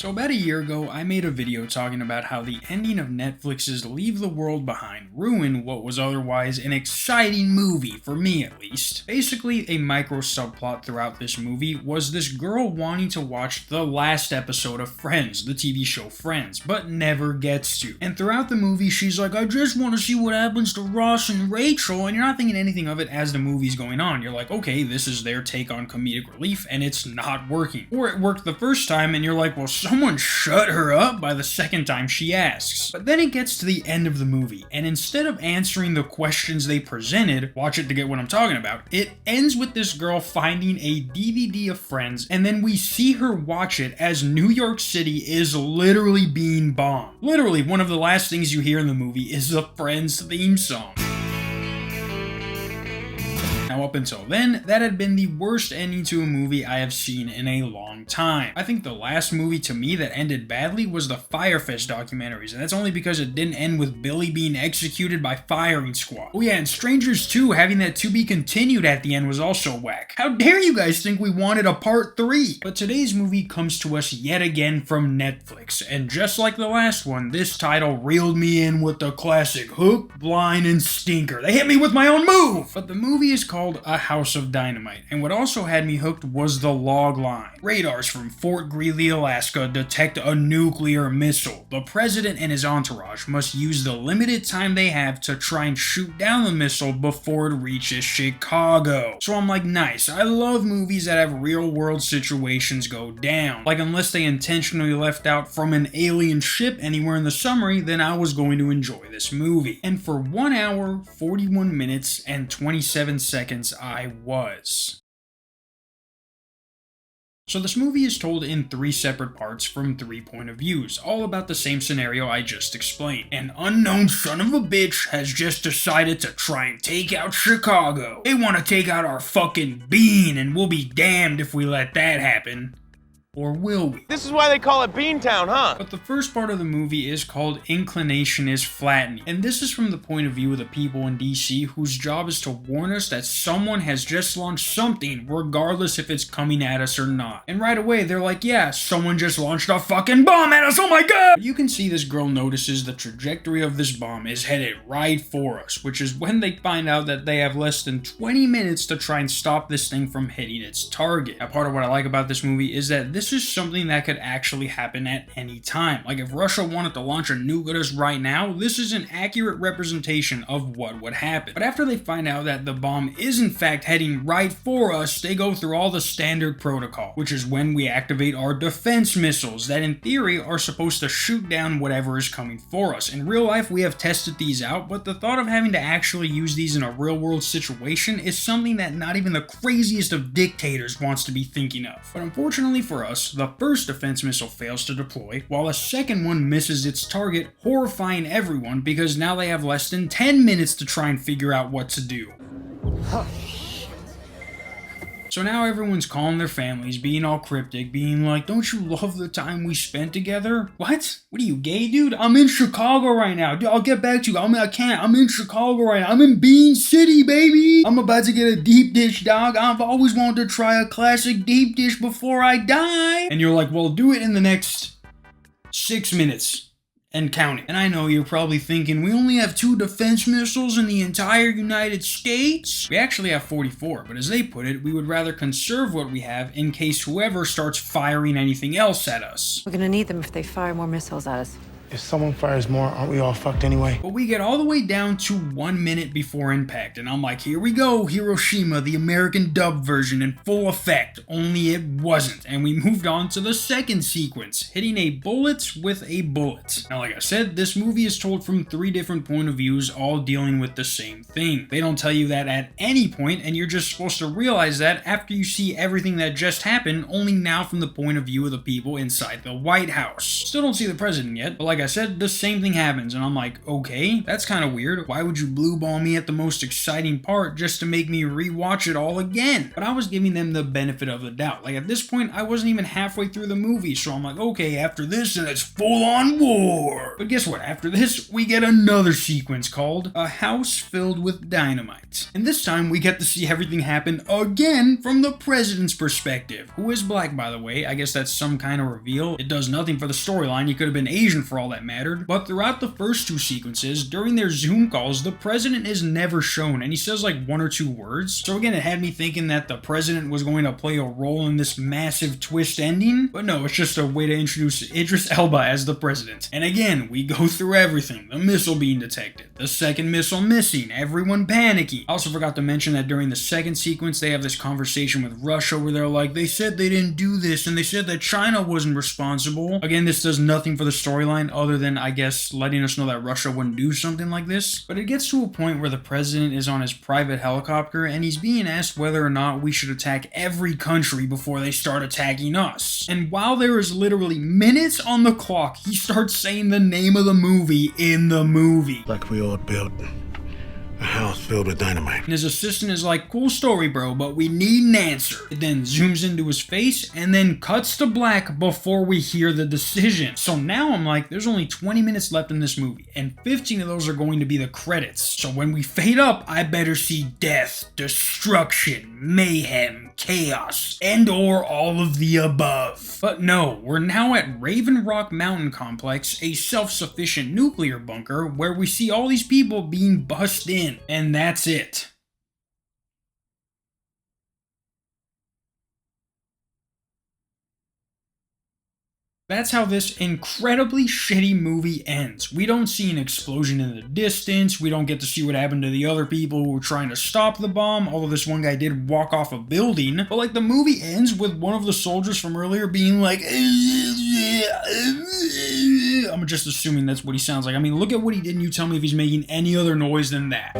So about a year ago, I made a video talking about how the ending of Netflix's Leave the World Behind ruined what was otherwise an exciting movie, for me at least. Basically, a micro subplot throughout this movie was this girl wanting to watch the last episode of Friends, the TV show Friends, but never gets to. And throughout the movie, she's like, I just want to see what happens to Ross and Rachel, and you're not thinking anything of it as the movie's going on. You're like, okay, this is their take on comedic relief, and it's not working. Or it worked the first time, and you're like, well, someone shut her up by the second time she asks. But then it gets to the end of the movie, and instead of answering the questions they presented, watch it to get what I'm talking about, it ends with this girl finding a DVD of Friends, and then we see her watch it as New York City is literally being bombed. Literally, one of the last things you hear in the movie is the Friends theme song. Now up until then, that had been the worst ending to a movie I have seen in a long time. I think the last movie to me that ended badly was the Fyre Fest documentaries, and that's only because it didn't end with Billy being executed by firing squad. Oh yeah, and Strangers 2 having that to be continued at the end was also whack. How dare you guys think we wanted a part 3? But today's movie comes to us yet again from Netflix, and just like the last one, this title reeled me in with the classic hook, blind, and stinker. They hit me with my own move! But the movie is called A House of Dynamite, and what also had me hooked was the log line. Radars from Fort Greely, Alaska detect a nuclear missile. The president and his entourage must use the limited time they have to try and shoot down the missile before it reaches Chicago. So I'm like, nice, I love movies that have real world situations go down. Like, unless they intentionally left out from an alien ship anywhere in the summary, then I was going to enjoy this movie. And for 1 hour, 41 minutes, and 27 seconds, I was. So this movie is told in 3 separate parts from 3 point of views, all about the same scenario I just explained. An unknown son of a bitch has just decided to try and take out Chicago. They want to take out our fucking bean, and we'll be damned if we let that happen. Or will we? This is why they call it Beantown, huh? But the first part of the movie is called Inclination is Flattening, and this is from the point of view of the people in DC whose job is to warn us that someone has just launched something, regardless if it's coming at us or not. And right away, they're like, yeah, someone just launched a fucking bomb at us, oh my god! You can see this girl notices the trajectory of this bomb is headed right for us, which is when they find out that they have less than 20 minutes to try and stop this thing from hitting its target. Now, part of what I like about this movie is that this is something that could actually happen at any time. Like, if Russia wanted to launch a nuke at us right now, this is an accurate representation of what would happen. But after they find out that the bomb is in fact heading right for us, they go through all the standard protocol, which is when we activate our defense missiles that in theory are supposed to shoot down whatever is coming for us. In real life, we have tested these out, but the thought of having to actually use these in a real world situation is something that not even the craziest of dictators wants to be thinking of. But unfortunately for us, the first defense missile fails to deploy, while a second one misses its target, horrifying everyone because now they have less than 10 minutes to try and figure out what to do. So now everyone's calling their families, being all cryptic, being like, don't you love the time we spent together? What? What are you, gay, dude? I'm in Chicago right now. Dude, I'll get back to you. I can't. I'm in Chicago right now. I'm in Bean City, baby. I'm about to get a deep dish, dog. I've always wanted to try a classic deep dish before I die. And you're like, well, do it in the next 6 minutes. And counting. And I know you're probably thinking, we only have 2 defense missiles in the entire United States? We actually have 44, but as they put it, we would rather conserve what we have in case whoever starts firing anything else at us. We're gonna need them if they fire more missiles at us. If someone fires more, aren't we all fucked anyway? But we get all the way down to 1 minute before impact, and I'm like, here we go, Hiroshima, the American dub version in full effect, only it wasn't, and we moved on to the second sequence, hitting a bullet with a bullet. Now, like I said, this movie is told from 3 different point of views, all dealing with the same thing. They don't tell you that at any point, and you're just supposed to realize that after you see everything that just happened, only now from the point of view of the people inside the White House. Still don't see the president yet, but like like I said, the same thing happens, and I'm like, okay, that's kind of weird. Why would you blue ball me at the most exciting part just to make me rewatch it all again? But I was giving them the benefit of the doubt. Like, at this point, I wasn't even halfway through the movie, so I'm like, okay, after this, and it's full-on war. But guess what? After this, we get another sequence called A House Filled with Dynamite. And this time, we get to see everything happen again from the president's perspective, who is black, by the way. I guess that's some kind of reveal. It does nothing for the storyline. He could have been Asian for all that mattered. But throughout the first two sequences, during their Zoom calls, the president is never shown, and he says like one or two words. So again, it had me thinking that the president was going to play a role in this massive twist ending, but no, it's just a way to introduce Idris Elba as the president. And again, we go through everything. The missile being detected, the second missile missing, everyone panicking. I also forgot to mention that during the second sequence, they have this conversation with Russia where they're like, they said they didn't do this, and they said that China wasn't responsible. Again, this does nothing for the storyline other than, I guess, letting us know that Russia wouldn't do something like this. But it gets to a point where the president is on his private helicopter and he's being asked whether or not we should attack every country before they start attacking us. And while there is literally minutes on the clock, he starts saying the name of the movie in the movie. Like we all built a house filled with dynamite. And his assistant is like, cool story, bro, but we need an answer. It then zooms into his face and then cuts to black before we hear the decision. So now I'm like, there's only 20 minutes left in this movie, and 15 of those are going to be the credits. So when we fade up, I better see death, destruction, mayhem, chaos, and or all of the above. But no, we're now at Raven Rock Mountain Complex, a self-sufficient nuclear bunker where we see all these people being bussed in. And that's it. That's how this incredibly shitty movie ends. We don't see an explosion in the distance, we don't get to see what happened to the other people who were trying to stop the bomb, although this one guy did walk off a building. But like, the movie ends with one of the soldiers from earlier being like, I'm just assuming that's what he sounds like. I mean, look at what he did and you tell me if he's making any other noise than that.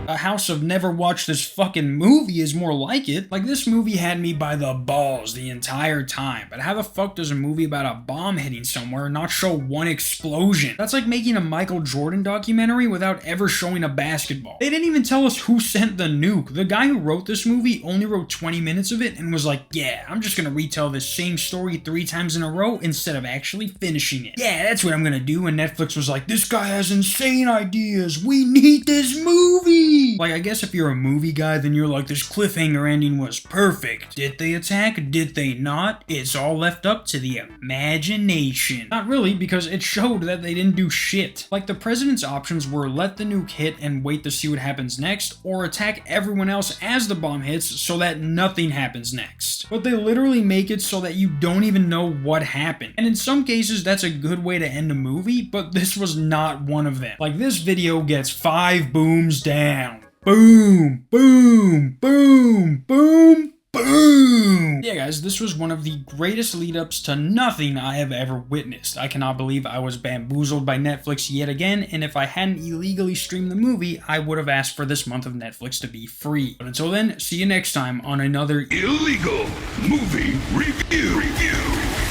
A house of never watched this fucking movie is more like it. Like, this movie had me by the balls the entire time. But how the fuck does a movie about a bomb hitting somewhere not show one explosion? That's like making a Michael Jordan documentary without ever showing a basketball. They didn't even tell us who sent the nuke. The guy who wrote this movie only wrote 20 minutes of it and was like, yeah, I'm just gonna retell this same story 3 times in a row instead of actually finishing it. Yeah, that's what I'm gonna do. And Netflix was like, this guy has insane ideas. We need this movie. Like, I guess if you're a movie guy, then you're like, this cliffhanger ending was perfect. Did they attack? Did they not? It's all left up to the imagination. Not really, because it showed that they didn't do shit. Like, the president's options were let the nuke hit and wait to see what happens next, or attack everyone else as the bomb hits so that nothing happens next. But they literally make it so that you don't even know what happened. And in some cases, that's a good way to end a movie, but this was not one of them. Like, this video gets 5 booms down. Boom, boom, boom, boom, boom. Yeah, guys, this was one of the greatest lead-ups to nothing I have ever witnessed. I cannot believe I was bamboozled by Netflix yet again, and if I hadn't illegally streamed the movie, I would have asked for this month of Netflix to be free. But until then, see you next time on another Illegal Movie Review.